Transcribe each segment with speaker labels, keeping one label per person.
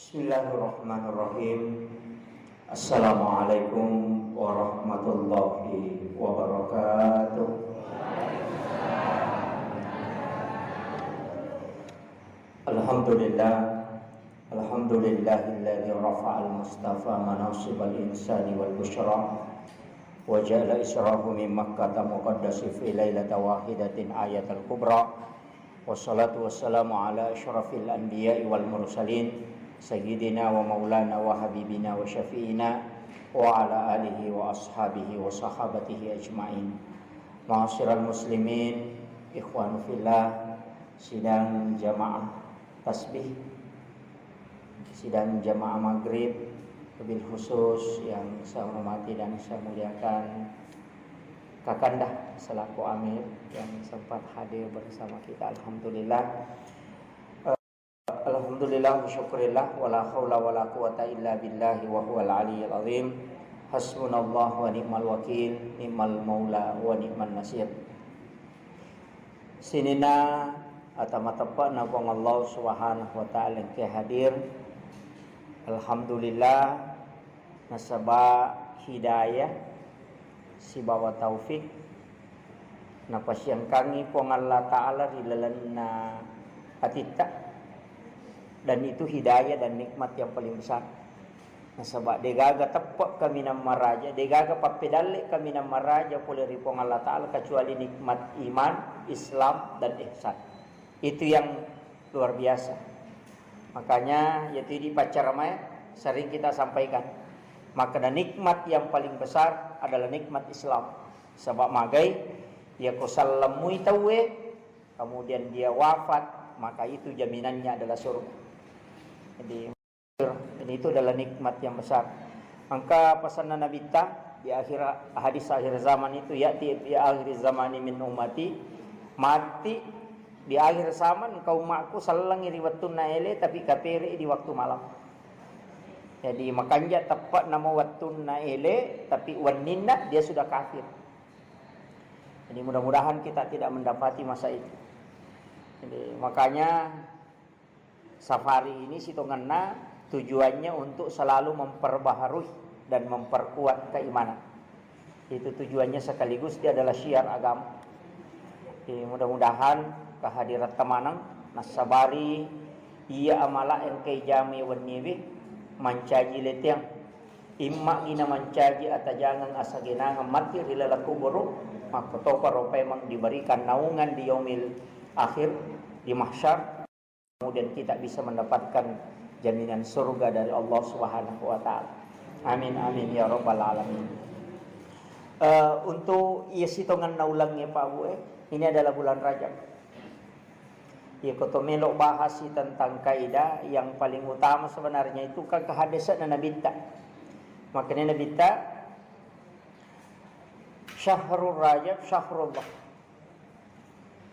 Speaker 1: Bismillahirrahmanirrahim. Assalamualaikum warahmatullahi wabarakatuh. Alhamdulillahilladzi rafa'al mustafa manasibal insani wal busyra wa ja'ala israhu min makkah muqaddasi fi lailata wahidatin ayatul kubra. Wassalatu wassalamu ala asyrafil anbiya'i wal mursalin Sayyidina wa maulana wa habibina wa syafi'ina wa ala alihi wa ashabihi wa sahabatihi ajma'in. Ma'asyiral muslimin, ikhwanu fillah, sidang jamaah tasbih, sidang jamaah maghrib, wabil khusus yang saya hormati dan saya muliakan Kakanda selaku Amir yang sempat hadir bersama kita. Alhamdulillah wa syukurillah wa la hawla wa la quwata illa billahi wa huwal aliyyil azim. Hasbunallah wa ni'mal wakil, ni'mal maula wa ni'man nasir. Sinina atamatapak nabong Allah subhanahu wa ta'ala yang hadir. Alhamdulillah nasaba hidayah si bawa taufik napasyang kangi pong Allah ta'ala rilalanna atita. Dan itu hidayah dan nikmat yang paling besar. Sebab degaga tepak kami nama raja, degaga papedalik kami nama raja oleh ripong Allah Ta'ala kecuali nikmat iman, Islam dan ihsan. Itu yang luar biasa. Makanya yaitu di pacaramai sering kita sampaikan. Maka nikmat yang paling besar adalah nikmat Islam. Sebab magai dia kosallamui tawe, kemudian dia wafat, maka itu jaminannya adalah surga. Jadi itu adalah nikmat yang besar. Maka pesan Nabi di akhir hadis akhir zaman itu ya'ti fi akhir zamani min ummati, mati di akhir zaman kaum umatku sallang riwatun naile tapi kapiri di waktu malam. Jadi makanya tepat nama watun naile tapi wanninna dia sudah kafir. Jadi mudah-mudahan kita tidak mendapati masa itu. Jadi makanya safari ini sitonganna tujuannya untuk selalu memperbaharui dan memperkuat keimanan. Itu tujuannya sekaligus dia adalah syiar agama. Jadi mudah-mudahan kehadiran temanang nasabari ia amala engkai jami wanibi mancaji letiang imma ina mancaji atajangan asagena mati rilala kuburu maka topa ropa memang diberikan naungan di yaumil akhir di mahsyar. Kemudian kita bisa mendapatkan jaminan surga dari Allah Subhanahu wa taala. Amin amin ya rabbal alamin. Untuk sitongan naulangnya Pak Bu, ini adalah bulan Rajab. Ya kotomelo bahas tentang kaidah yang paling utama sebenarnya itu kehadisan Nabi ta. Makanya Nabi ta Syahrul Rajab syahrullah.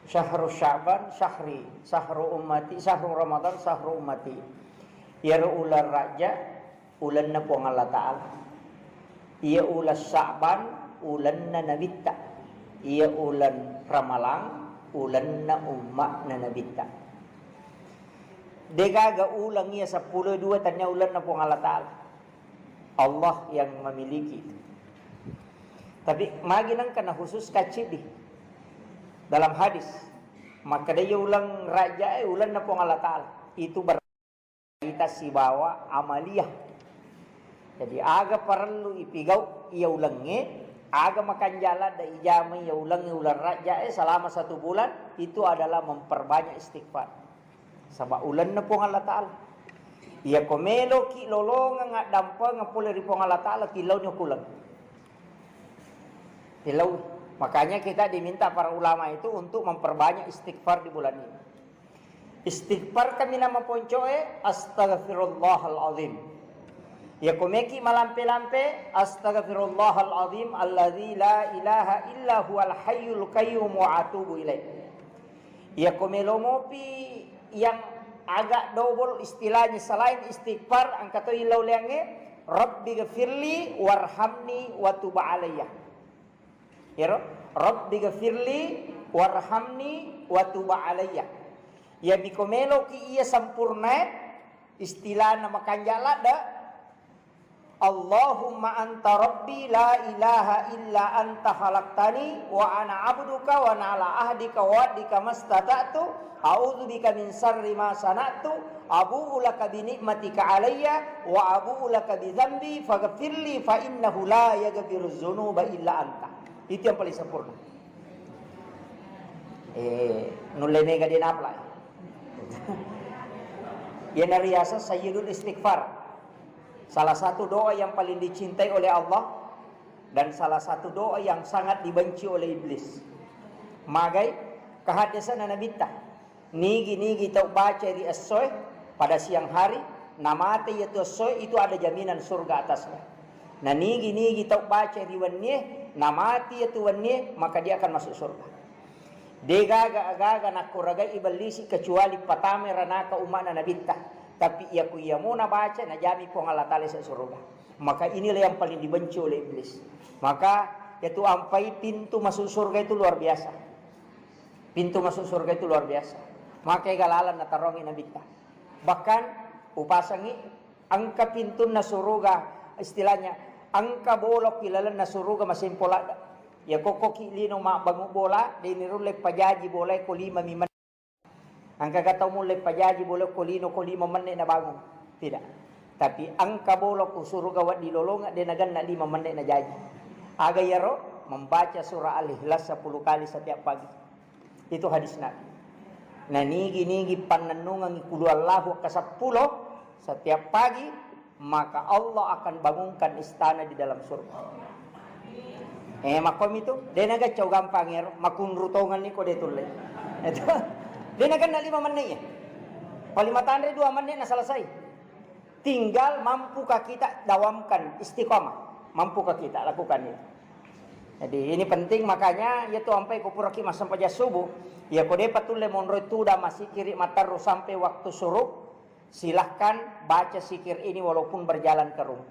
Speaker 1: Syahrul Sya'ban syahri, syahrul ummati, syahrul Ramadan syahrul ummati. Ya ular raja ulanna pong Allah Ta'ala. Ya ulas Sya'ban ulanna nabitta. Ya ulan Ramalang ulanna ummakna nabitta. Degaga ulang ia 10 tanya ulanna pong Allah Ta'ala. Allah yang memiliki itu. Tapi maginang kana khusus kacidi dalam hadis maka dia ulang raja ulan na pong Allah Ta'ala itu berkaitan si bawa amaliyah. Jadi aga perlu ipigaw ia ulangnya aga makan jalan da ijami ia ulang raja selama 1 bulan itu adalah memperbanyak istighfar. Sebab ulan na pong Allah Ta'ala ia komelo ki lolongan nga dampa nga pula ripong Allah Ta'ala tilaw nyo kulang tilaw. Makanya kita diminta para ulama itu untuk memperbanyak istighfar di bulan ini. Istighfar kami nama poncoe astaghfirullahal azim. Ya komeki malampe-lampe astaghfirullahal azim alladzi la ilaha illa huwal hayyul qayyum wa atubu ilaih. Ya komelomopi yang agak double istilahnya selain istighfar angkato ilau leange rabbi ghfirli warhamni wa tub alayya. Ya Rabbi ghafirli warhamni wa tub alayya. Ya bikomelo ki ia sampurna Istilah nama kanjala da Allahumma anta rabbi la ilaha illa anta khalaqtani wa ana abduka wa ana ala ahdika wa wa'dika mastata'tu a'udzubika min syarri ma sana'tu abu'u laka bi ni'matika alayya wa abu'u laka bi dzambi faghfirli fa innahu la yaghfiruz dzunuba illa anta. Itu yang paling sempurna. Nulle mega din apply. Ia nariasa sayyidul istighfar. Salah satu doa yang paling dicintai oleh Allah dan salah satu doa yang sangat dibenci oleh iblis. Magai kehadisan Nabi ta. Nigi tau baca di asoy pada siang hari, namate itu asoy itu ada jaminan surga atasnya. Nah nigi tau baca di wanne, namati itu wanne maka dia akan masuk surga. Degaga nakuraga ibalisi kecuali patame ranaka umana Nabi ta. Tapi ia muna baca na jami po Allah Ta'ala sa surga. Maka inilah yang paling dibenci oleh iblis. Maka itu ampai pintu masuk surga itu luar biasa. Pintu masuk surga itu luar biasa. Maka galalan na tarongi na bita. Bahkan upasangi angka pintu na surga istilahnya angka bolok kilalan na surga masin pola. Ya koko kilino ma bangu bola dinirulek pajaji boleh ko 5 miman. Angka kata mulai pajaji boleh kolino 5 menit na bangun. Tidak. Tapi angka bolok surga wat dilolonga dia nagan na 5 menit na jaji. Aga yaro membaca surah Al-Ikhlas 10 kali setiap pagi. Itu hadis Nabi. Nah nigi pananungan ikulu Allahu ke-10 setiap pagi, maka Allah akan bangunkan istana di dalam surga. Makom itu dia naga cow gampang yaro makun rutongan ni ko detulay. Itu dia nak kena 5 menit ya. Paling matandre 2 menit na selesai. Tinggal mampukah kita dawamkan istiqamah. Mampukah kita lakukan itu. Jadi ini penting makanya ya tu sampai kupuraki mas sampai subuh. Ya kode patulle monro itu dah masih kiri mataru sampai waktu suruh. Silahkan baca sikir ini walaupun berjalan ke rumah.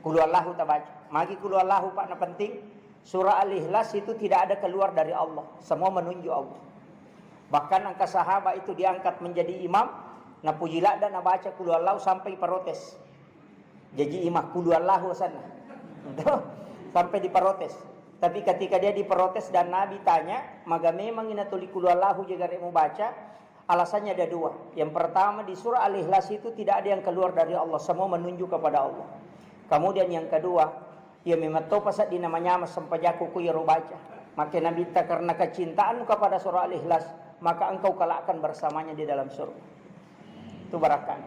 Speaker 1: Qul huwallahu tabaca. Magi qul huwallahu pak na penting. Surah Al-Ikhlas itu tidak ada keluar dari Allah. Semua menunjuk Allah. Bahkan angka sahabat itu diangkat menjadi imam. Na pujilah dan na baca qul huwallahu sampai protes. Jadi imam qul huwallahu sana. Sampai diprotes. Tapi ketika dia diprotes dan Nabi tanya, maka memang ina tuli qul huwallahu jaga rek mau baca. Alasannya ada 2. Yang pertama di surah Al-Ikhlas itu tidak ada yang keluar dari Allah. Semua menunjuk kepada Allah. Kemudian yang kedua, ia memang tahu pasal di namanya mas sampajaku ku yaro baca. Maka Nabi ta karena kecintaanmu kepada surah Al-Ikhlas, maka engkau kelakkan bersamanya di dalam surga. Itu barakah.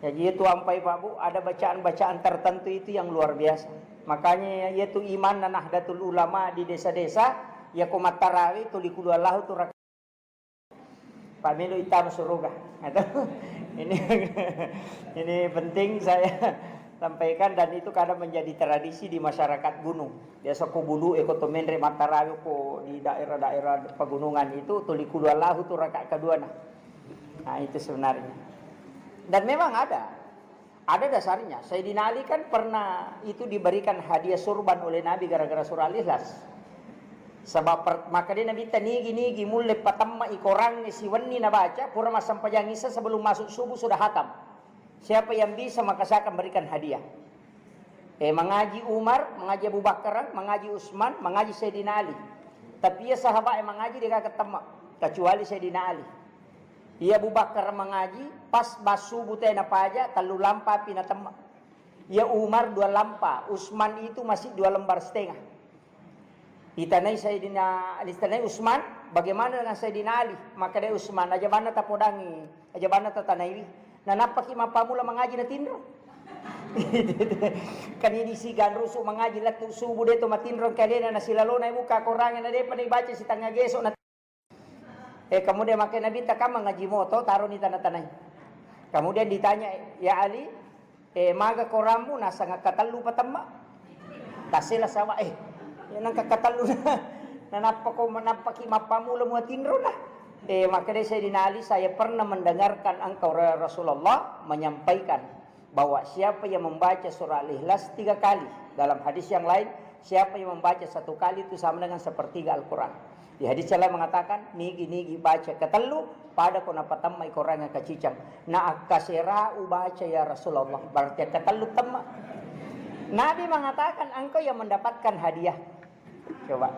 Speaker 1: Jadi itu ampai Pak Bu, ada bacaan-bacaan tertentu itu yang luar biasa. Makanya yaitu iman dan nahdlatul ulama di desa-desa, ya komat tarawih tu liqul Allah tu rak. Pamilu itam surga. Ini penting saya sampaikan dan itu kadang menjadi tradisi di masyarakat gunung. Biasa ko bulu ekonomen re matarawi ko di daerah-daerah pegunungan itu tulikul wallahu tu rakaat kedua nah itu sebenarnya. Dan memang ada dasarnya. Sayyidina Ali kan pernah itu diberikan hadiah surban oleh Nabi gara-gara surah Al-Ikhlas. Sebab maka dia Nabi tanigi mulai patamma ikorang ni siwani na baca pura masampajang isa sebelum masuk subuh sudah hatam. Siapa yang bisa maka saya akan berikan hadiah. Mengaji Umar, mengaji Abu Bakar, mengaji Utsman, mengaji Sayyidina Ali. Tapi ya sahabat yang mengaji dia kagak ketemu kecuali Sayyidina Ali. Ya Abu Bakar mengaji pas basubuh teh na paja telu lampa pina temak. Ya Umar 2 lampa, Utsman itu masih 2 lembar setengah. Itanai Sayyidina Ali, itanai Utsman, bagaimana dengan Sayyidina Ali? Maka dia Utsman aja mana tapodangi, aja mana tatanaiwi. Nah napaki mapamula mengaji na tindro. Kanini si ganrusu mengaji la tu subuh deto matindro kalena na silalona muka korangan na de panay baca si tanga geso na. Kemudian makai Nabi takam mengaji moto taruh ni tanah-tanah. Kemudian ditanya, ya Ali, maga koramu nasa ngakatalu patamma. Tasila sama yan ang kakatalu na napaki mapamula mo tindro na. Maka dari Sayyidina Ali, saya pernah mendengarkan engkau Rasulullah menyampaikan bahwa siapa yang membaca surah Al-Ikhlas 3 kali. Dalam hadis yang lain, siapa yang membaca 1 kali itu sama dengan sepertiga Al-Quran. Di hadis Allah mengatakan, nigi baca ketelu pada kona patamai korang yang kacicang. Na akasera baca ya Rasulullah. Berarti ketelu tema. Nabi mengatakan engkau yang mendapatkan hadiah. Coba.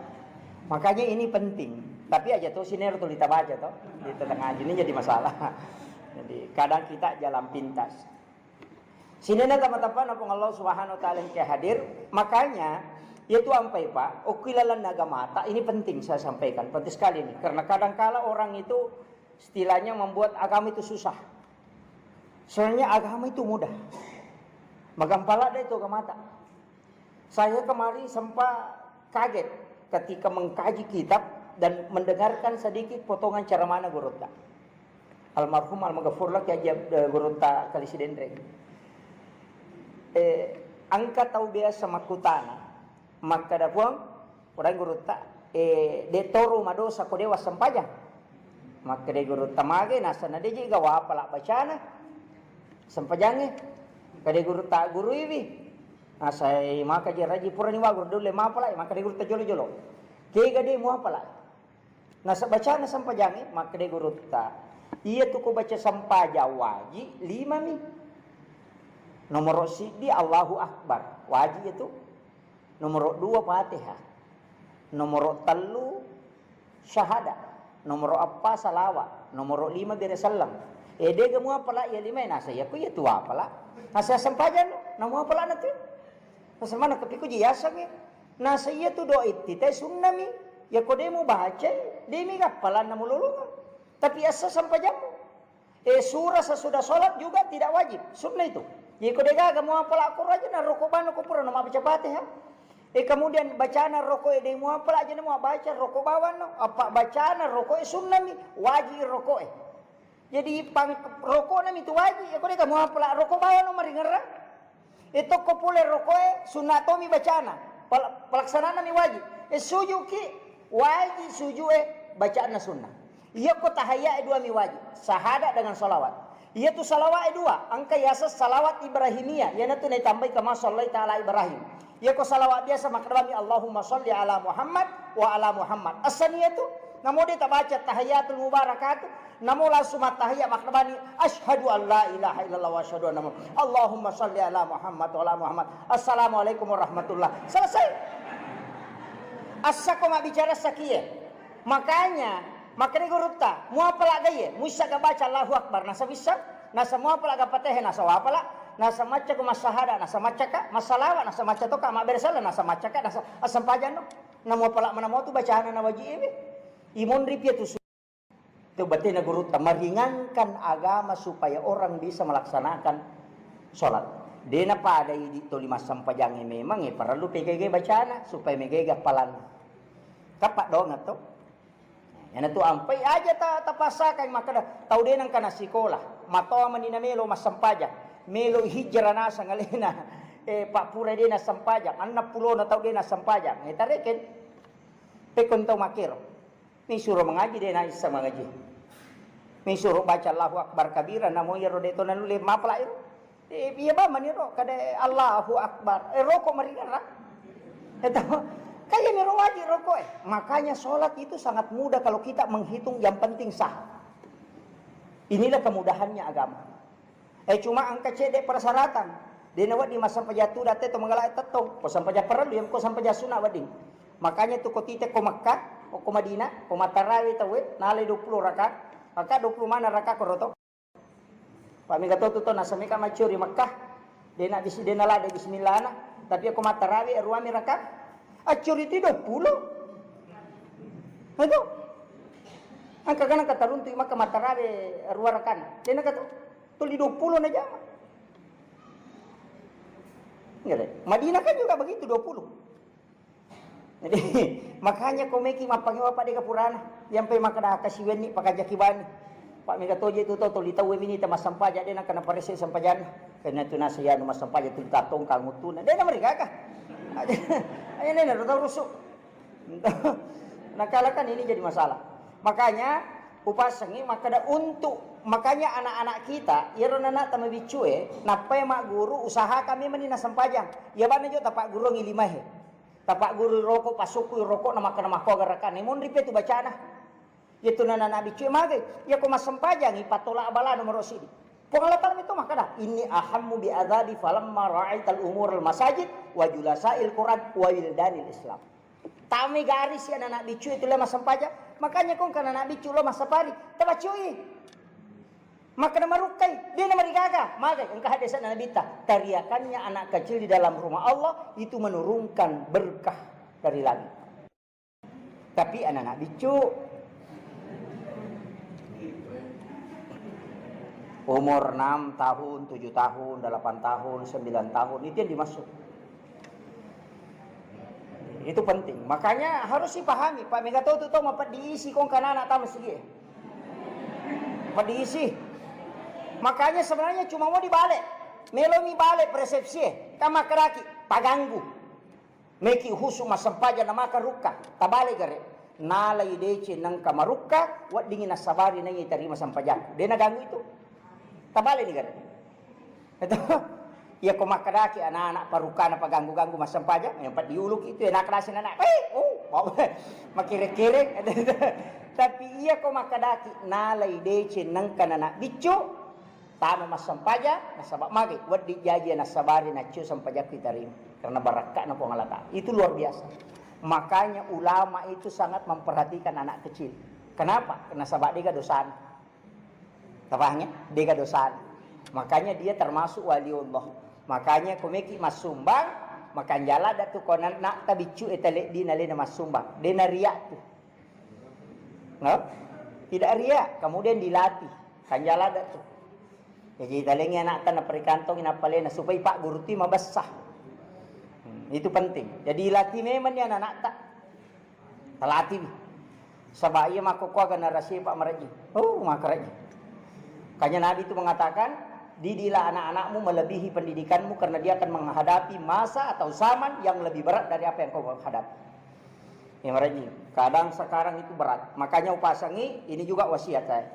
Speaker 1: Makanya ini penting. Tapi aja tuh sini tuh kita baca tuh di tengah ini jadi masalah. Jadi kadang kita jalan pintas. Sini teman-teman apa Allah Subhanahu wa taala yang hadir, makanya yaitu ampai Pak, ukilalan naga mata, ini penting saya sampaikan, penting sekali ini. Karena kadang-kala orang itu istilahnya membuat agama itu susah. Sebenarnya agama itu mudah. Magampala deh itu ke mata. Saya kemarin sempat kaget ketika mengkaji kitab dan mendengarkan sedikit potongan cara mana Gurutta. Almarhum almaghfurlah Kiai Gurutta Kalisidendre. Angka tahu biasa makutana. Maka da puang orang Gurutta de toro madosa ko dewa sampajang. Maka de Gurutta mage nasa na deji gawa pala bacana. Sampajange. Kade Gurutta guru iwi. Nasa maka je raji purani wa guru dole ma pala maka de Gurutta jolo-jolo. Ke gade mu pala. Nasa bacana sampajange maka de Gurutta. Iya tu ko baca sampaja waji 5 mi. Nomor sidi Allahu Akbar. Waji itu. Nomor 2 Fatihah. Nomor 3 syahadat. Nomor 4 salawat. Nomor 5 birasallam. Dega mu apala ya 5 nasa ya ku ya tu apala. Nasa sampajan namu apala na tu. Nasa mana kepiku jiyasang ya. Nasa iya tu doa itu teh sunnami. Ya ko demo baca demi gapalan namu lulungan. Tapi asa sampajan. Surah sesudah salat juga tidak wajib. Sunnah itu. Ya ko dega mu apala aku raja na rokobano ko pura nama baca Fatihah. Kemudian bacaan rokok ini mau apa aja mau baca rokok bawan no apa bacaan rokok sunnah mi wajib rokok jadi rokok nami itu wajib ya kau kamu apa rokok bawan no maringera itu kau boleh rokok sunnah tomi bacaan pelaksanaan mi wajib suju ki wajib suju bacaan sunnah iya kau tahaya 2 mi wajib syahadat dengan salawat iya tu salawat 2 angka yasa salawat Ibrahimiyah ya nanti ditambah kama sallallahu taala Ibrahim. Ya ko salawat biasa maknami Allahumma sholli ala Muhammad wa ala Muhammad. Asaniyatu namo dia baca tahiyatul mubarakatuh namo langsung tahiyat maknami asyhadu an la ilaha illallah wa asyhadu anna Allahumma sholli ala Muhammad wa ala Muhammad. Assalamualaikum warahmatullah. Selesai. Asa ko bicara sakiye. Makanya Gurutta mu apala gaye musa ga baca Allahu Akbar nasa bisa nasa mu apala ga pateh nasa wapala nasa maca ko masahada nasa maca ka masalawa nasa maca to ka ma bersala nasa maca ka nasa asampajan no namo pala manamo tu bacaan na wajib imon ripya tu itu berarti na Gurutta meringankan agama supaya orang bisa melaksanakan salat dena pada itu 5 sampajang memang perlu PGG bacaan supaya megega palan kapak dong atau yana tu ampai aja ta pasakan maka tau denang kana sekolah matoa manina melo masampajang melo hijrah nasa ngalena Pak Pura dia na sampajang 60 na tao dia na sampajang tareken pekon tao makiro may suruh mengaji dia na isa mengaji may suruh baca Allahu Akbar kabira namo yaro deto na nulim mapala iro iya ba maniro kada Allahu Akbar roko maringan ra eto kaya mero wajib roko makanya sholat itu sangat mudah kalau kita menghitung yang penting sah inilah kemudahannya agama cuma angka cedek persyaratan. Dia nawat di masa pajatu date to manggala tetong. Ko sampai perlu yang ko sampai sunah wading. Makanya tu ko tite ko Makkah, ko Madinah, ko matarawi tawit, nalay 20 rakaat. Maka 20 mana rakaat ko roto. Pami gato to nasa mika macuri Makkah. Dia nak bisi dia nalade bismillah na. Tapi ko matarawi ruami rakaat. Acuri ti 20. Itu. Angka kana kataruntu maka matarawi ruwa rakaat. Dia nak kata tuli 20 na jama. Enggak Madinah kan juga begitu 20. Jadi makanya komeki mapangiwa pa di kapurana. Yang pe makada kasiwen ni pakajakibani. Pak mega toje tu to tuli tawe mini ta masampaja de na kana parese sampajan. Kana tu na saya no masampaja tu tatong kangutuna. De na mereka ka. Ayo na tahu rusuk. Nakalakan ini jadi masalah. Makanya upasangi makada untuk makanya anak-anak kita iron anak tamabicue napai mak guru usaha kami menina sampajang ya bana jo tapak guru ngilimahe Tapak guru rokok pasuku rokok nama kana mako garakan. Mon ripe tu bacana. Itu nana nabi cuy magai. Ya ko masampajang ipatola abala nomor sidi. Pengalaman itu makana ini ahammu bi adzadi falamma ra'aital umur al masajid wa julasail Quran wa wildanil Islam. Tami garis ya anak bicu itu lah masampaja. Makanya kong kana anak bicu lo masapari. Taba cuy. Maka nama rukai, dia nama digaga. Maka engkau hadis Nabi teriakannya anak kecil di dalam rumah Allah itu menurunkan berkah dari langit. Tapi anak-anak bicu umur 6 tahun, 7 tahun, 8 tahun, 9 tahun itu yang dimaksud. Itu penting. Makanya harus dipahami. Pak Megato itu tahu apa diisi kong kana anak tamu segi. Apa diisi? Makanya sebenarnya cuma mau dibalik. Melomi balik persepsi. Kama keraki paganggu. Meki husu masampaja nama karuka. Tabale gare. Nalai dece nang kamaruka wat dingin nasabari nang terima sampaja. Dia ganggu itu. Tabale ni gare. Itu ya ko makaraki anak-anak paruka na paganggu-ganggu masampaja. Yang pat diuluk itu enak rasin anak. Makire-kire. Tapi iya ko makadaki nalai dece nang kanana bicu. Tama masampaja nasabak magi wat dijaji nasabari nacu sampaja kita karena barakat na pengalata itu luar biasa. Makanya ulama itu sangat memperhatikan anak kecil. Kenapa? Karena sabak dia dosan. Tapahnya dia dosan. Makanya dia termasuk waliullah. Makanya komeki masumbang makan jala datu konan nak tabicu etale di nale masumbang. Dia riak tu. Nggak? Tidak riak, kemudian dilatih. Kan jala datu. Jadi talengnya anak tanah perikantong inapalena supaya pak guru ti mabasah. Itu penting. Jadi latih memang ya anak tak. Talatih. Sabaya makokwa generasi pak maraji. Makaraji. Kanya Nabi itu mengatakan, didilah anak-anakmu melebihi pendidikanmu karena dia akan menghadapi masa atau zaman yang lebih berat dari apa yang kau hadapi. Ya maraji. Kadang sekarang itu berat. Makanya upasangi ini juga wasiat saya.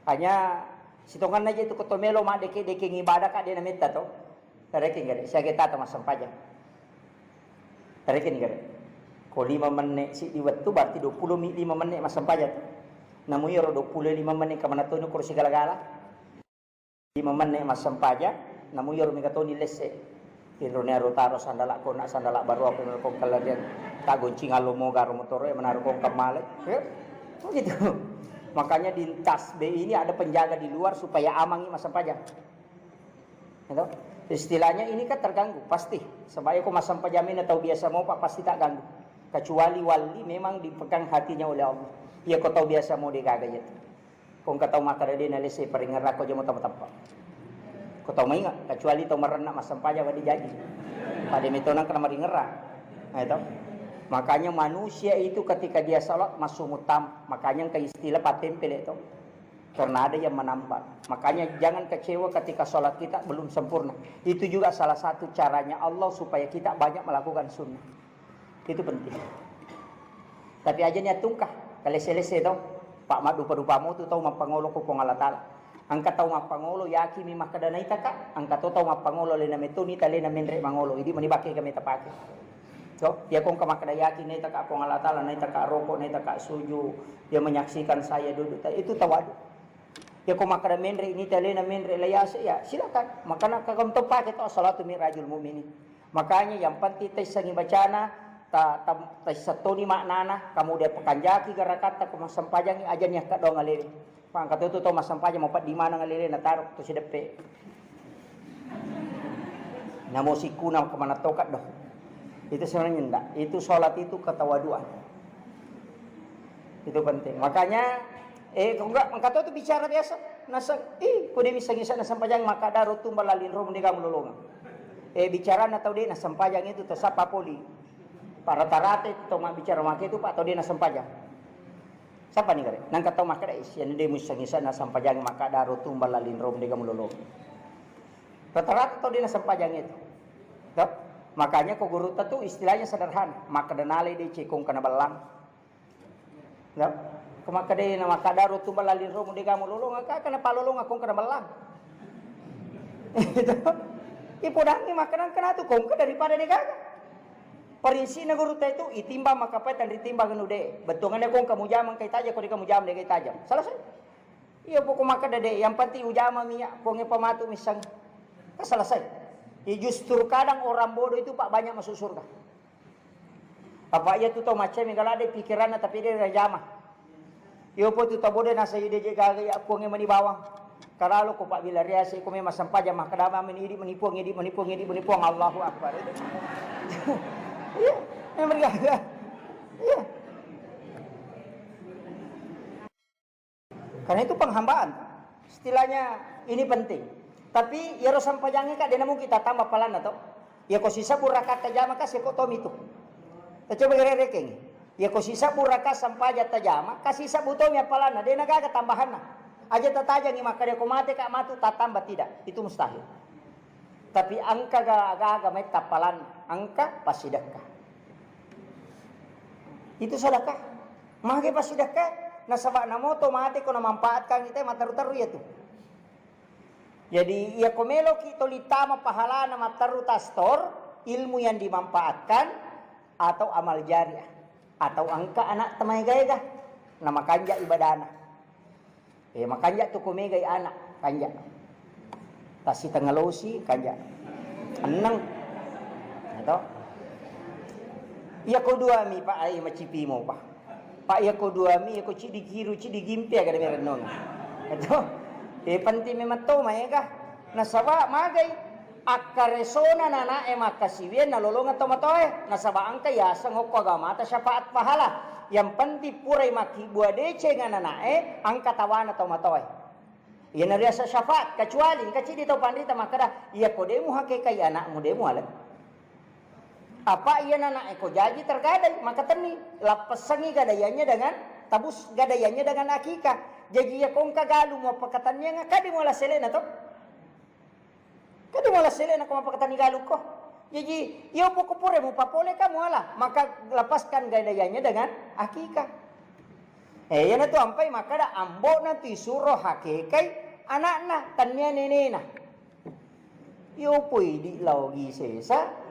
Speaker 1: Hanya sitongan aja itu kotomelo mak deke ngibadah kak dia namita to. Tarekin gade. Saya kita sama sampaja. Tarekin gade. Ko 5 menit si diwat tu berarti 25 menit mas sampaja tu. Namun yo 25 menit ka manatono kursi galagala. 5 menit mas sampaja. Namun yo migatoni lesse. Tironya rotaro sandala ko nak sandala baru apa ko kaladian ta goncing alomo garo motoro menaruh ko kamale. Ya. Begitu. Makanya di tas B ini ada penjaga di luar supaya amangi masa pajak. Gitu? Istilahnya ini kan terganggu, pasti. Sebab aku masam pajamin atau biasa mau pak pasti tak ganggu. Kecuali wali memang dipegang hatinya oleh Allah. Ya kau tahu biasa mau digaga gitu. Kau kau tahu makara dia nalisi peringat rako jemu tahu. Kau tahu maingat? Kecuali tahu merenak masam pajak wadi jadi. Pada metonang kena meringerak. Nah itu. Makanya manusia itu ketika dia salat masuk mutam. Makanya ke istilah patempel itu. Karena ada yang menambah. Makanya jangan kecewa ketika salat kita belum sempurna. Itu juga salah satu caranya Allah supaya kita banyak melakukan sunnah. Itu penting. Tapi aja niat tungkah. Kalese-lese itu. Pak mak dupa-dupamu tu tahu mapangolo ko kong Allah Ta'ala. Angka tahu mapangolo yaki mi makadanay taka. Angka tahu mapangolo lena metuni talena menre mangolo. Idi manibaki kami tapake. So, dia kong kamakadayaki na itaka akong alatala, na itaka rokok, na itaka suju, dia menyaksikan saya duduk, itu tawadu. Dia kong makadamenre, ini talena menre layasa, ya silakan. Maka nakakamto pa kita, salatu mirajul mu'minin. Makanya yang penting tayo sa ngibacana, tayo sa toni maknana, kamu dia pakanjaki garakata, kumasampajang ajan niya ka daw ngalili. Pangkatuto to masampajang, mapat di mana ngalili, natarok to si depe. Namusikuna kamanatokat daw. Itu sebenarnya enggak. Itu sholat itu ketawaduan. Itu penting. Makanya, kung enggak, maka itu bicara biasa. Nasa, kung di misang-isa na sampajang, maka daro tumbal lalin rom, hindi ka mululungan. Bicara na tao din, na sampajang itu, to sa papuli. Para tarate, ito bicara maka itu, atau din na sampajang. Sapa ni kare? Nang kataw maka da is, yan hindi misang-isa na sampajang, maka daro tumbal lalin rom, hindi ka mululungan. Rata-rata tao din na sampajang itu. Ito? Makanya kok guru itu istilahnya sederhana. Maka denalay di cikung kanabalang. Ya, kumaka de na makadaro tumbalalin ro mo di ka mo lulong ka kana palulong akong kanabalang. Itu. Ipudangi makanan kana tu kung ka daripada di gaga. Perinsi na guru itu itimbang makapai dan ditimbang nude. Betungannya kong kamu jamang kay tajam, kung di kamu jamang kay tajam. Selesai. Iya pokok maka dade, yang penting ujama minyak, kong pematu misang. Selesai. Ya justru kadang orang bodoh itu pak banyak masuk surga. Apa iya tu tau macam yang kalau ada pikiran tapi dia dah jama. Iyo po tu tau bodoh nasa ide jaga ya kong mani bawang. Kalau ko pak bila riasi ko may masampa jamah kadama menidi menipuang Allahu Akbar. Iya, yang bergaya. Iya. Karena itu penghambaan. Istilahnya ini penting. Tapi ya rosam pajangi kak, dia namun kita tambah palan atau ya kau sisa burakat tajama kasih kau tom itu. Kita coba gerekeng. Ya kau sisa burakat sampai jata jama kasih sisa butom ya palan. Dia naga tambahan nah. Aja tatajangi maka dia kau mati kak matu tak tambah tidak. Itu mustahil. Tapi angka gaga may tapalan, angka pasidakah. Itu sedekah. Mage pasidakah. Nasaba na mo otomatik ko na manfaatkan kita mataru-taru ya tu. Jadi ya komelo kito litama pahala na mataru tastor ilmu yang dimanfaatkan atau amal jariah atau angka anak tamay gaya na makanja ibadana. Makanja tu kumigay anak kanja. Tasi tangalosi kanja. Anang. Ito. Iya ko dua mi pa ay macipi mo pa. Pa iya ko dua mi ko cidi giru cidi gimpi aga meron non. Ito. Panti mi matto maega. Nasaba magay akaresona nana makasiwen nalolongan to matoy. Nasaba ang kaya sangok ko agama ta syafaat pahala. Yang panti puray makibua dece nga nanae ang katawan to matoy. Ia nariya sa syafaat kecuali kaci dito pandita makada ia ko demo hake kay anak mo demo alam. Apa ia anak ko jaji tergadai maka tani lapasangi gadayanya dengan tabus gadayanya dengan akikah. Jadi ia kong kagalu mo pakatannya nga kadi mo la selena to. Kadi mo la selena ko mapakatani galu ko. Jadi ia poko pure mo papole ka mo ala maka lepaskan gadayanya dengan akikah. Yan na to ampay makada ambo na tisuro hake kay anak na tanya nene na. Yo pwede lagi sesa.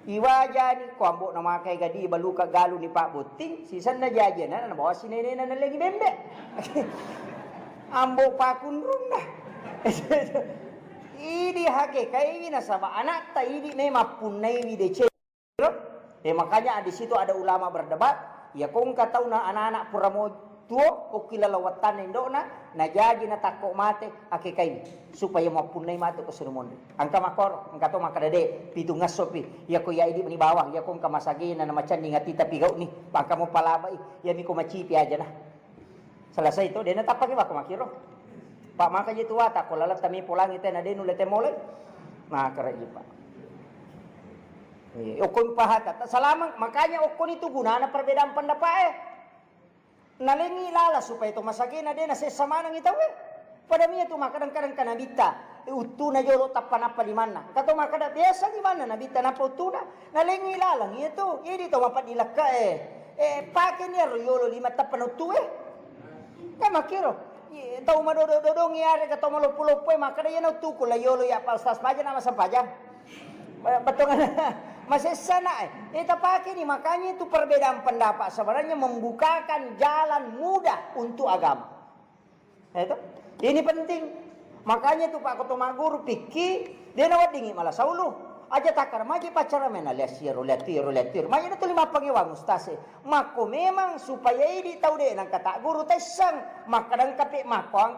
Speaker 1: Iwaja ni ko ambo na makay gadi baluka galo ni Pak Buting sisan na jajan na bawa si nene na lagi bembe. Ambo pakun rum na. Idi hake kay na sama anak ta idi ne mapunay wi de makanya di situ ada ulama berdebat. Ya kung kataw na anak-anak pura mo tuo o kilalawatan indo na jadi na tako mate akikay supaya mapunay mato kasunumon. Ang kamakor, ang kato makadade pitungas sopi. Ya ko ya idi ni bawang ya kung kamasagi na macan ni ngati tapigaw ni bangka mo palabay ya mi ko macipi aja na. Selesai itu dia natapagi ba ko makiro. Pak maka jitu wata ko lalat tami pulang ite na denu lete mole. Makaraji pak. Ukon pahatat. Salamang makanya ukon itu guna na perbedaan pendapat nalengi lala supaya itu masagi na din na sesama nang itaw pada miya tu makadang-kadang kanabita utu na yolo tapan apa di mana kato makada biasa di mana nabita na utu na nalengi lalang itu ini to mapadilaka pakai ni yolo lima tapan utu makiro tau madododong yare kato malupulo makada yan utu ko la yolo ya palstas paja na masampajan betul masih sana kita pakai nih makanya itu perbedaan pendapat sebenarnya membukakan jalan mudah untuk agama. Itu ini penting. Makanya itu Pak Ketua Guru pikir dia nawat dingin malah saulu aja takar maji pacara mena letir. Makanya itu 5 pangiwang ustase. Mako memang supaya ini tahu deh nang kata guru tesang makadang kape mako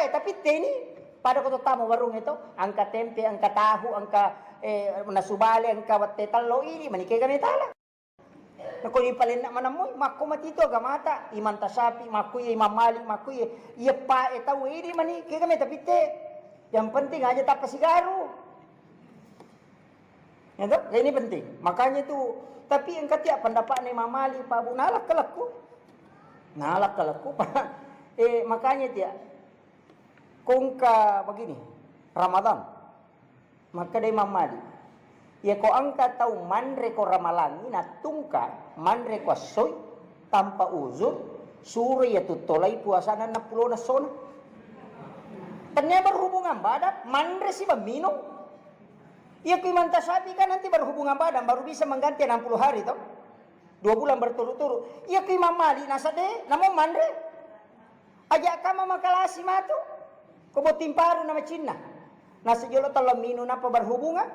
Speaker 1: tapi teni pada Ketua tamu warung itu angka tempe angka tahu angka nasubali ang kawat talo ini manikay kami tala. Naku ipalin na manamoy mako matito gamata imanta sapi makuy mamali makuy iya pa etaw ini manikay kami tapi yang penting aja tak pasigaro. Itu ini penting. Makanya itu tapi yang ketiak pendapat ni mamali pa bu nalak kalaku makanya dia kung ka begini Ramadan maka day mamali ya ko angka tau manre ko ramalangi na tungka manre ko soy tanpa uzur suri ya tutolay puasanan na pulo na sona tanya berhubungan badat manre si minum Iya kuimanta sapi kan nanti berhubungan badan baru bisa mengganti 60 hari toh. 2 bulan berturut-turut. Iya kuimam mali nasade namo mandre. Ajak kama makalasi matu. Kobo timparu nama Cina. Nasa jolo tolong minu napa berhubungan.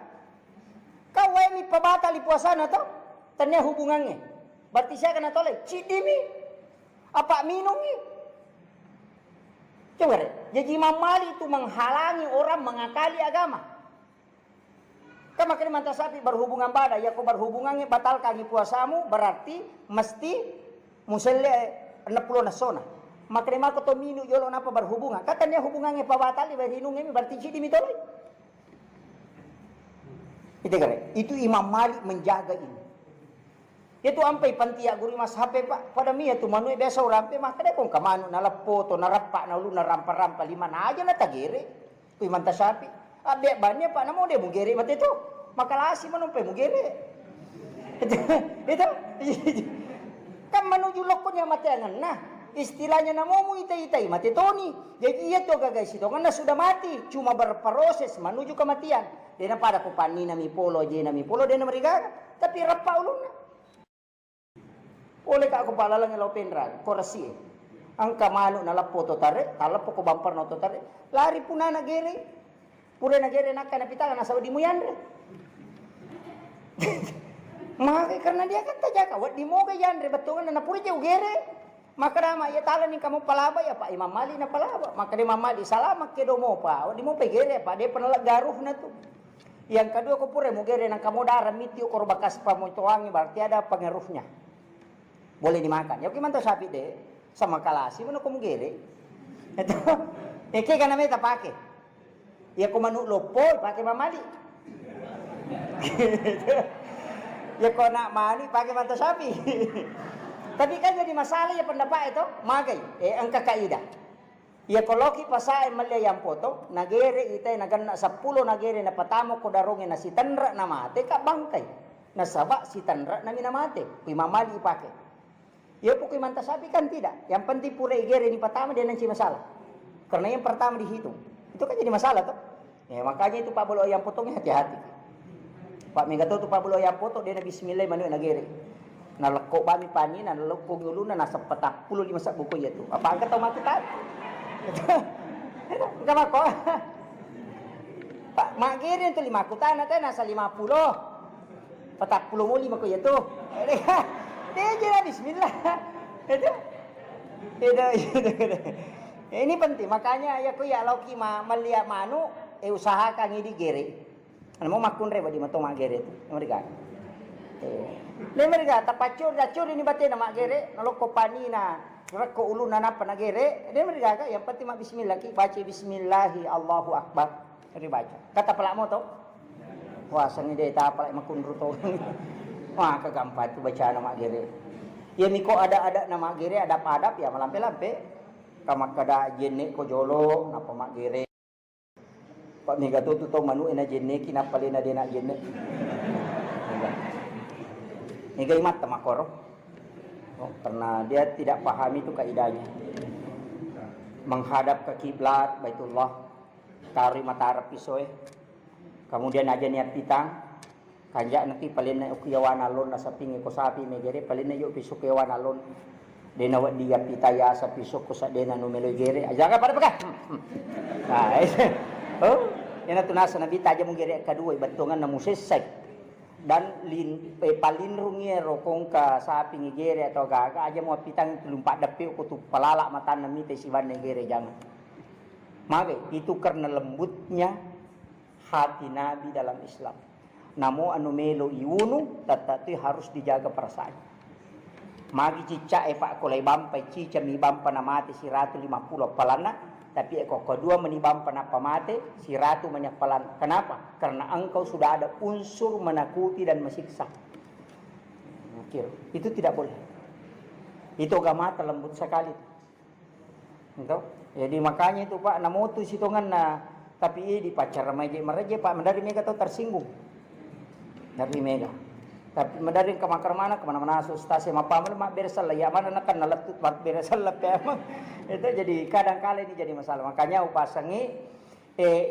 Speaker 1: Kau mi pabatali puasana toh. Tanya hubungannya. Berarti saya kena tolak. Cidimi. Apa minumi. Coba deh. Jadi Imam Malik itu menghalangi orang mengakali agama. Kan makanya manta sapi berhubungan badan, ya kau berhubungannya batalkan puasamu berarti mesti muselle 60 nasona. Makanya mako to minu jolo napa berhubungan. Katanya hubungannya pabatali berhinungnya berarti cidi mitoloi. Itu Imam Malik menjaga ini. Itu ampai pantia guru mas HP pak pada mia tu manu biasa orang pe makanya kong kamanu nalapo to narapa nalu narampa-rampa lima na aja na tagere. Kui manta sapi. Abe bannya pak namo dia mugere mati itu. Makalasi manumpe mugere. Itu kan menuju lokonya mati angan. Nah, istilahnya namomu itai-itai mati toni. Jadi iya tuh guys itu karena sudah mati, cuma berproses menuju kematian. Dia pada kupani nami polo je nami polo dia mereka tapi rapa ulunna. Oleh kak kepala lang ilo penra, korasi. Angka manu nalapo to tare, talapo ko bumper no to tare. Lari puna na gere. Pura na gere nak kana pitanga nasa di muyandre. Maka karena dia kan tajaka, wat di mo kay yandre batungan na pura jeu gere. Maka nama ya tala ni kamu palaba ya Pak Imam Mali na palaba. Maka di Imam Mali salamat ke do mo pa. Wat di mo pe gere pa, dia pernah garuh na tu. Yang kedua ko pura mo gere nang kamu darah miti ko bakas pamotoangi berarti ada pengaruhnya. Boleh dimakan. Ya gimana sapi deh sama kalasi mana kamu gere. Itu eke kana meta pakai. Ya ko manu lopol pakai mamali. Ya ko nak mali pakai mata sapi. Tapi kan jadi masalah ya pendapat itu magai angka kaidah. Ya kalau ki pasai malya yang foto nagere itay naganna 10 nagere na patamo ko darongin na si tanra na mate ka bangkay. Nasaba si tanra na minamate. Kui mamali pakai. Ya pokoknya manta sapi kan tidak. Yang penting pura igere ini pertama dia nanti masalah. Karena yang pertama dihitung. Itu kan jadi masalah tuh. Ya makanya itu Pak Bolo yang potongnya hati-hati. Pak Megato tuh Pak Bolo yang potong dia bismillah manu nagere. Nah lekok bami pani na lekok nguluna na 40 sak buku ya tuh. Apa angkat tau mati tak? Enggak mako. Pak magere itu 5 kutana teh nasa 50. 40 mo 5 ko ya tuh. Dia bismillah. Itu. Ini penting. Makanya ya ku ya lauki melihat manu usahakan ini gere. Mau makun reba di mato magere itu. Mereka. Mereka tapacur dacur ini batin nama gere nalo kopani na reko ulu nana panagere. Dia mereka yang penting mak bismillah ki baca bismillahi Allahu akbar. Ini baca. Kata pelak mo to. Wah sangi dia tak pelak makun ruto. Wah kegampat tu baca nama gere. Ya miko ada nama gere ada padap ya malampe-lampe. Kamak kada jenne ko jolo napa mak gere. Pak mega tu to manu ena jenne kinapalena dena jenne. Mega imat tamakoro. Oh, karena dia tidak pahami itu kaidahnya. Menghadap ke kiblat Baitullah. Taruh mata Arab pisoe. Kemudian aja niat pitang. Kanja nanti paling na ukiyawan alon na sa pingi ko sapi megere paling na yo pisok yawan alon dena wa dia pitaya sa pisok ko sa dena no melogere aja ka para paka oh yana tunasa na bita aja mong gere kadua batungan na musesek dan palinrungero kong ka sapi ngigere atau gaga aja mo pitang tulumpak dapi ko tu palala matan na mite siwan ngigere jangan mage itu karena lembutnya hati Nabi dalam Islam. Namo anu melo iunu tatati harus dijaga perasaan. Magi cica pak kolai bampai cica mi bampa na mati si ratu 50 palana tapi eko kedua menibam panapa mati si ratu banyak palan. Kenapa? Karena engkau sudah ada unsur menakuti dan mesiksa. Itu tidak boleh. Itu agama terlembut sekali. Entah? Jadi makanya itu Pak namo tu sitongan na tapi di pacar remaja Pak mendari mereka tahu tersinggung. Dari mega. Tapi medari ke makar mana kemana-mana stasi mapamal mak beresal ya mana nak nalatut mak beresal ya itu jadi kadang-kala ini jadi masalah. Makanya upasangi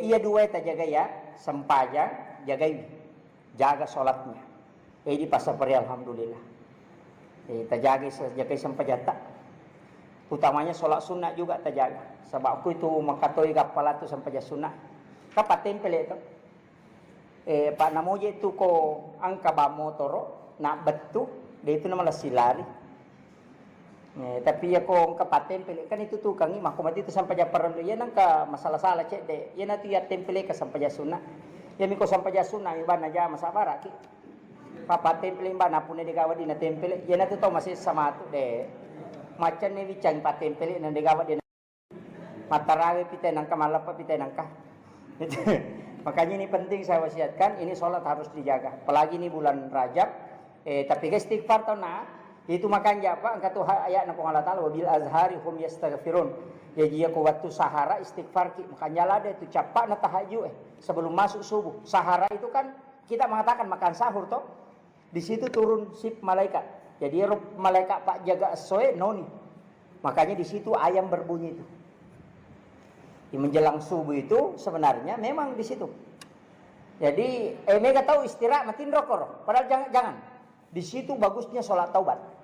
Speaker 1: iya dua ta jaga ya sempaja jaga sholatnya. Di pasal pari alhamdulillah. Terjaga sampajata. Utamanya sholat sunnah juga terjaga. Sebab aku itu makatoi gapala tu sampaja sunnah. Kapat tempel itu. Pak namoje itu ko angka ba motoro nak betu, dia itu nama silari. Tapi ya kong kapatempel kan itu tukang ni makumat itu sampai japaran ya nangka masalah salah cek deh ya nanti ya tempel ke sampai jasuna ya miko sampai jasuna iban aja masa baraki papa tempel iban apune digawa di na tempel ya nanti tau masih sama tu deh macam ni bicang pa tempel na digawa di matarawe pite nangka malapa pite nangka makanya ini penting saya wasiatkan ini sholat harus dijaga apalagi ini bulan Rajab tapi guys istighfar tau nah itu makanya apa angkat tu ayat nang Allah Taala wabil azhari hum yastaghfirun ya dia ko waktu sahara istighfar makanya lah dia itu capak na tahajud sebelum masuk subuh sahara itu kan kita mengatakan makan sahur toh di situ turun sip malaikat jadi malaikat pak jaga soe noni makanya di situ ayam berbunyi itu di menjelang subuh itu sebenarnya memang di situ jadi mereka tahu istirahat matiin rokok padahal jangan di situ bagusnya sholat taubat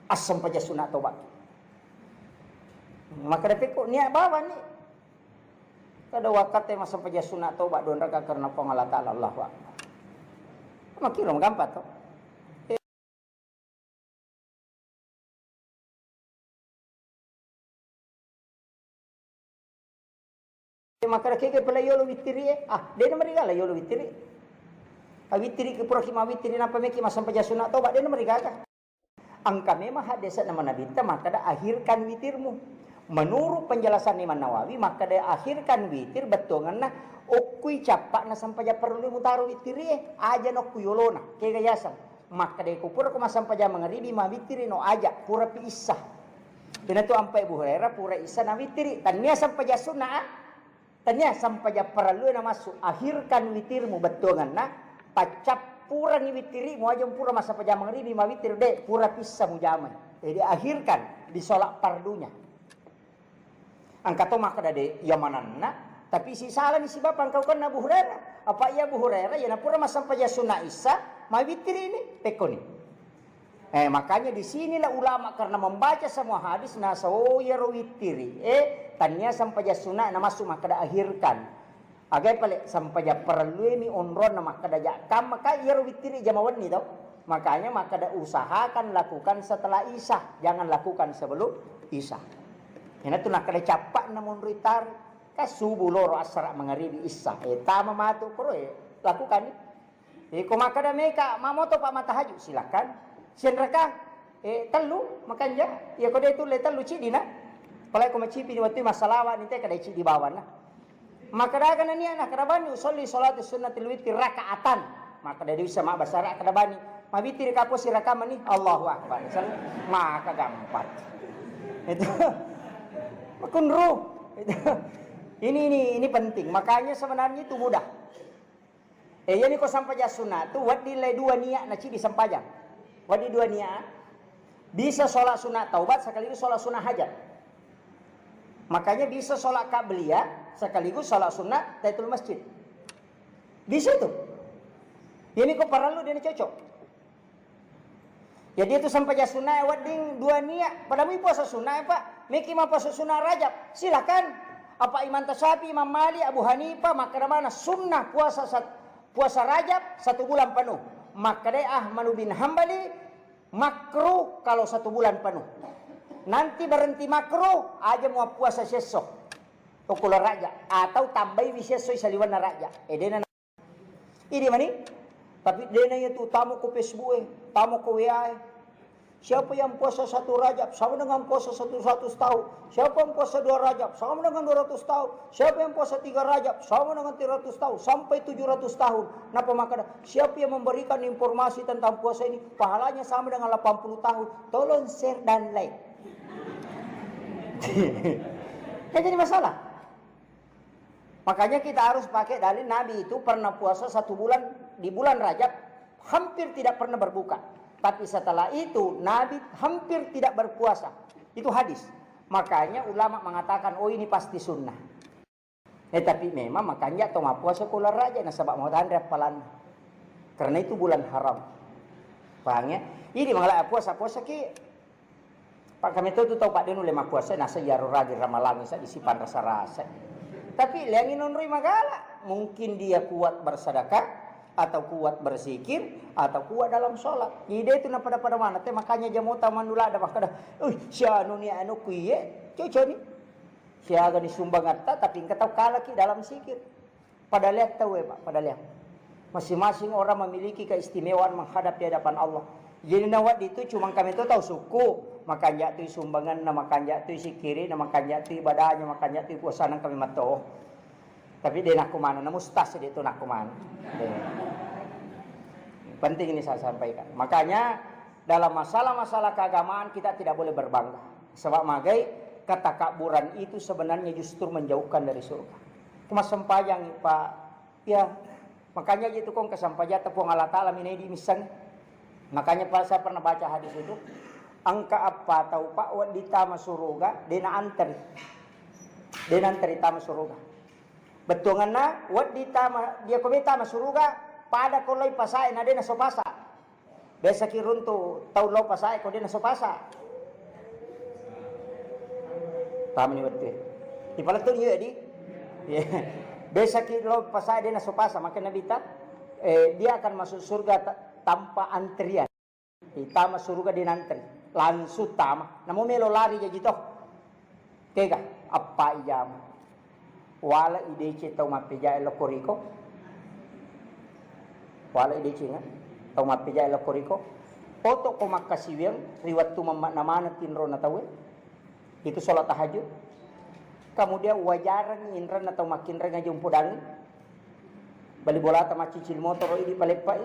Speaker 1: asam paja sunat taubat maka dapat kok niat bawa ni kada wakat masam paja sunat taubat don raka karena pengalat Allah wa makira gampang to maka keke pala yolo witiri dia na marigala yolo witiri awitiri ke proxima witiri napa meki masam paja sunat taubat dia na marigaga angka memang hadis nama Nabi maka dah akhirkan witirmu. Menurut penjelasan Imam Nawawi maka dah akhirkan witir betul ngana okui capak na sampai perlu mutaru witiri aja no kuyolona kegayasan maka dah kupura ko masampaja mangaribi ma witiri no aja pura pi isah. Dina tu ampai Abu Hurairah pura isah na witiri tanya sampai sunnah tanya sampai perlu na masuk akhirkan witirmu betul ngana pacap pura ni witiri mu aja pura masa pajamang ribi ma witir de pura pisah mu jamai jadi akhirkan di sholat pardunya angkat to maka dade yamananna tapi si salah ni si bapak kau kan Abu Hurairah apa iya Abu Hurairah ya na pura masa paja sunna isa ma witir ini tekoni makanya di sinilah ulama karena membaca semua hadis na so ya witiri tanya sampai sunna na masuk maka dah akhirkan agai pale sampai perlu mi onron na makadaja kam maka ia witiri jamawan ni tau makanya maka da usahakan lakukan setelah isya jangan lakukan sebelum isya ina tu nakada capak namun ritar ka subuh loro asra mangaribi isya tama matu pro lakukan ko maka da meka mamoto pak matahaju silakan senraka telu makanya ya ko de tu le telu ci dina pala ko macipi ni waktu masalawa ni te kada ci di bawan nah maka dah kan ni anak kadabani usolli salat sunnatul witir rakaatan maka dah bisa mak basara kadabani ma witir ka po si rakaman ni Allahu akbar maka gampang itu makunru ini penting makanya sebenarnya itu mudah yani ko sampaja sunat tu wadi le dua niat na ci disampajang wadi dua niat bisa sholat sunat taubat sekaligus sholat sunat hajat makanya bisa sholat qabliyah sekaligus sholat sunat tahiyatul masjid. Di situ. Ini kok perlu dia cocok. Jadi itu sampai sunat wading dua niat. Pada mu puasa sunat Pak. Miki mau puasa sunat Rajab. Silakan. Apa Imam Tasyafi, Imam Malik, Abu Hanifah maka mana sunnah puasa Rajab 1 bulan penuh. Maka deh Ahmad bin Hambali makruh kalau 1 bulan penuh. Nanti berhenti makruh aja mau puasa sesok. Okular raja atau tambahi bisa soy saliwan na raja dena ini mani tapi dena itu tamu ko Facebook tamu ko WA siapa yang puasa 1 Rajab sama dengan puasa 100 tahun siapa yang puasa 2 Rajab sama dengan 200 tahun siapa yang puasa 3 Rajab sama dengan 300 tahun sampai 700 tahun napa maka siapa yang memberikan informasi tentang puasa ini pahalanya sama dengan 80 tahun tolong share dan like jadi masalah. Makanya kita harus pakai dalil Nabi itu pernah puasa 1 bulan di bulan Rajab hampir tidak pernah berbuka. Tapi setelah itu Nabi hampir tidak berpuasa. Itu hadis. Makanya ulama mengatakan oh ini pasti sunnah. Tapi memang makanya toma puasa kula raja nasabak mau tanda palan. Karena itu bulan haram. Paham ya? Ini mengalami puasa ki. Pak kami tahu Pak Denu lema puasa nasa yaro raja ramalangi sa disipan rasa-rasa. Tapi liangin nonroi magala, mungkin dia kuat bersedekah atau kuat berzikir atau kuat dalam sholat. Ide itu na pada mana? Makanya jamota manula ada makada. Sianu ni anu kuye, cucu ni. Siaga ni sumbang atta tapi engkau tahu kalah ki dalam zikir. Pada lihat tahu Pak, pada lihat. Masing-masing orang memiliki keistimewaan menghadap di hadapan Allah. Jadi nawat itu cuma kami itu tahu suku, makan jatuh sumbangan, makan jatuh sikiri, makan jatuh ibadahnya, makan jatuh puasana kami matoh. Tapi dia nak kumana, mustas dia itu nak kumana. Penting ini saya sampaikan. Makanya dalam masalah-masalah keagamaan kita tidak boleh berbangga. Sebab magai ketakaburan itu sebenarnya justru menjauhkan dari surga. Cuma sempayang Pak, ya. Makanya gitu kong kesampaian tepung Allah Ta'ala minedi misalnya. Makanya pas saya pernah baca hadis itu, angka apa tahu Pak wadita masuruga dena antri tama suruga. Betulnya wadita dia komita masuruga pada koloi pasai na dena sopasa. Biasa kirun tu tahu lo pasai ko dena sopasa. Paham ni betul. Di palatul ya di. Biasa kirun pasai dena sopasa maka Nabi ta dia akan masuk surga tanpa antrian. Tama surga din antri. Langsung tama. Namo melo lari jadi toh. Kega apa ijam. Wala idece tau mapeja elokoriko. Wala idece nga. Tau mapeja elokoriko. Oto ko makasiweng riwat tu namana tinro na tawe. Itu salat tahajud. Kemudian wajaran indra na tau makinra nga jumpo dangin. Bali bola ta macicil motor ini palepai.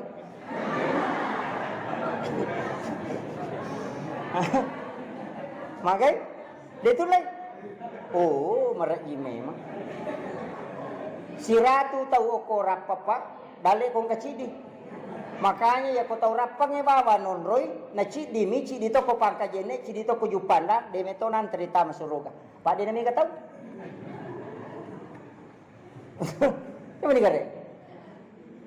Speaker 1: Makai dia tu lagi. Oh, meraji memang. Si ratu tahu ko rapapa, dale kong kacidi. Makanya ya ko tahu rapangnya bawa nonroy, na cidi mi cidi to ko pangka jene, cidi to ko jupanda, de metonan cerita masuruga. Pak dia nami tahu. Ini negara.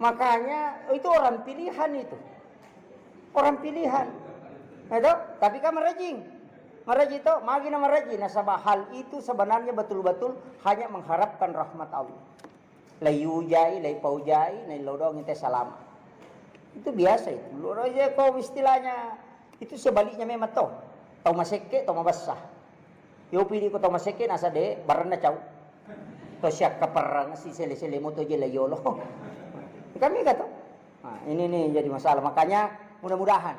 Speaker 1: Makanya itu orang pilihan itu. Orang pilihan. Itu, tapi kan merajing. Meraji itu, magi na meraji. Nasabah hal itu sebenarnya betul-betul hanya mengharapkan rahmat Allah. Layujai, laypaujai, nailodong itu salam. Itu biasa itu. Loro aja kau istilahnya itu sebaliknya memang toh. Tau maseke, tau mabasah. Yo pilih ko tau maseke nasa de barana caw. To siya kaparang si sele-sele mo to je layolo. Kami kata. Nah, ini nih jadi masalah. Makanya mudah-mudahan.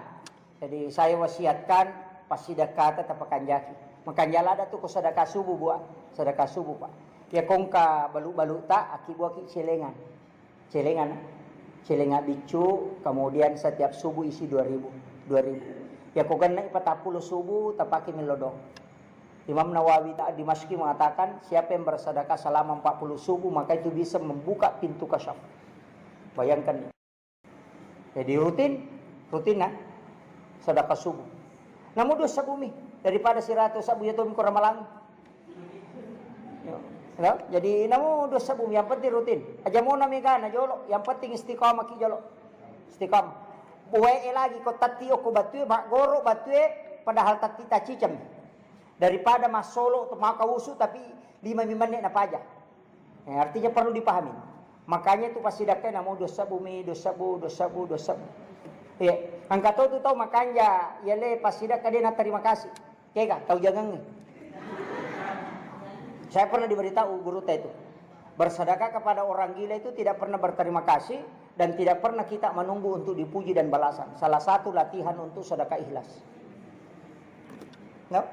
Speaker 1: Jadi saya wasiatkan pas sedekah tetap kanjaki. Makanjala ada tuh ko sedekah subuh buat. Sedekah subuh Pak. Ya kongka balu-balu tak aki buat celengan. Celengan bicu kemudian setiap subuh isi 2000. Ya kok kena 40 subuh tapaki melodong. Imam Nawawi tak Dimashqi mengatakan siapa yang bersedekah selama 40 subuh maka itu bisa membuka pintu kasyaf. Bayangkan. Jadi rutin nah sedekah subuh. Namun dosa bumi daripada si ratu sabu ya tu kurang malang. Ya, jadi namun dosa bumi yang penting rutin. Aja mau namigana jolo, yang penting istiqamah ki jolo. Istiqamah. Buai lagi ko tati ko batue mak goro batue padahal tati tacicam. Daripada masolo atau makausu tapi 5 menit na paja. Artinya perlu dipahami. Makanya itu pasti dakai namo dosa bumi, dosa bu. Ya, angkat tu tahu makanya ya le pasti dakai dia nak terima kasih. Kega, tahu jangan ni. Saya pernah diberitahu guru itu. Bersedekah kepada orang gila itu tidak pernah berterima kasih dan tidak pernah kita menunggu untuk dipuji dan balasan. Salah satu latihan untuk sedekah ikhlas. No?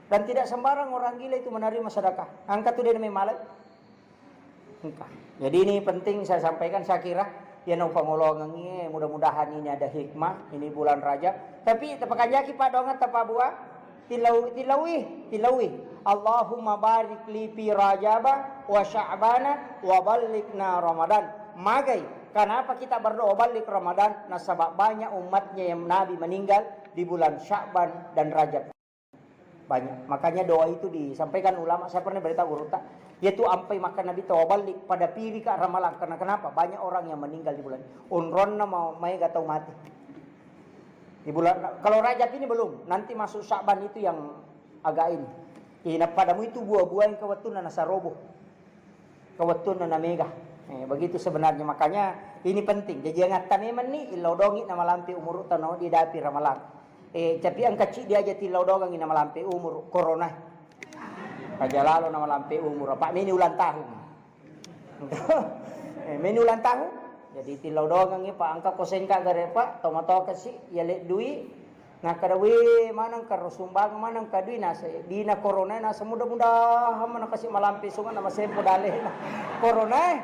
Speaker 1: Dan tidak sembarang orang gila itu menerima sedekah. Angkat tu dia namanya malak. Jadi ini penting saya sampaikan, saya kira ya nang pangolongan ini mudah-mudahan ini ada hikmah, ini bulan Rajab. Tapi tepakan jaki Pak dongan tapa buah tilawi. Allahumma barik li fi Rajaba wa Sya'bana wa ballighna Ramadan. Magai, kenapa kita berdoa balik Ramadan? Nasabak banyak umatnya yang Nabi meninggal di bulan Sya'ban dan Rajab. banyak. Makanya doa itu disampaikan ulama. Saya pernah beritahu urut tak, yaitu ampai makan Nabi tawabalik pada piri ke Ramalan. Karena kenapa? Banyak orang yang meninggal di bulan. Unron mau mai gak tahu mati. Di bulan, kalau Rajab ini belum. Nanti masuk Sya'ban itu yang agak ini. Inap padamu itu buah-buah yang kawatun na nasarobo. Kawatun na mega. Begitu sebenarnya. Makanya ini penting. Jadi yang ngatameman ni ilaudongi na malampi umur tanaw di dapi Ramalan. Tapi ang kecil dia aja tilaudongan na malampi umur corona. Kajalalo na malampi umur. Pak mini ulang tahun. Mini ulang tahun. Jadi tilaw doang ang ipa angka kosen ka gare pa tomato kasi yale dui na kadawi manang karusumbang manang kadui nasa di na corona nasa mudah-mudahan man kasi malampi sungan na masempo dali na corona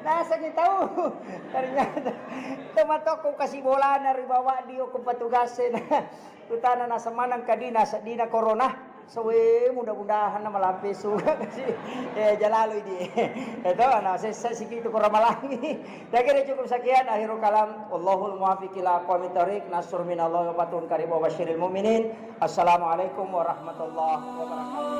Speaker 1: nasa ni tao ternyata tomato ko kasi bola na ribawa dio ko patugasen utana nasa manang kadui nasa di na corona. So, mudah-mudahan na malampi suga kasi jalalo ini. Ito, saya segitu kurang malangi. Daging cukup sekian. Akhirul kalam. Wallahul muwaffiq ila aqwamit thoriq. Nasrun minallahi wa fatun qarib wa basyiril mu'minin. Assalamualaikum warahmatullahi wabarakatuh.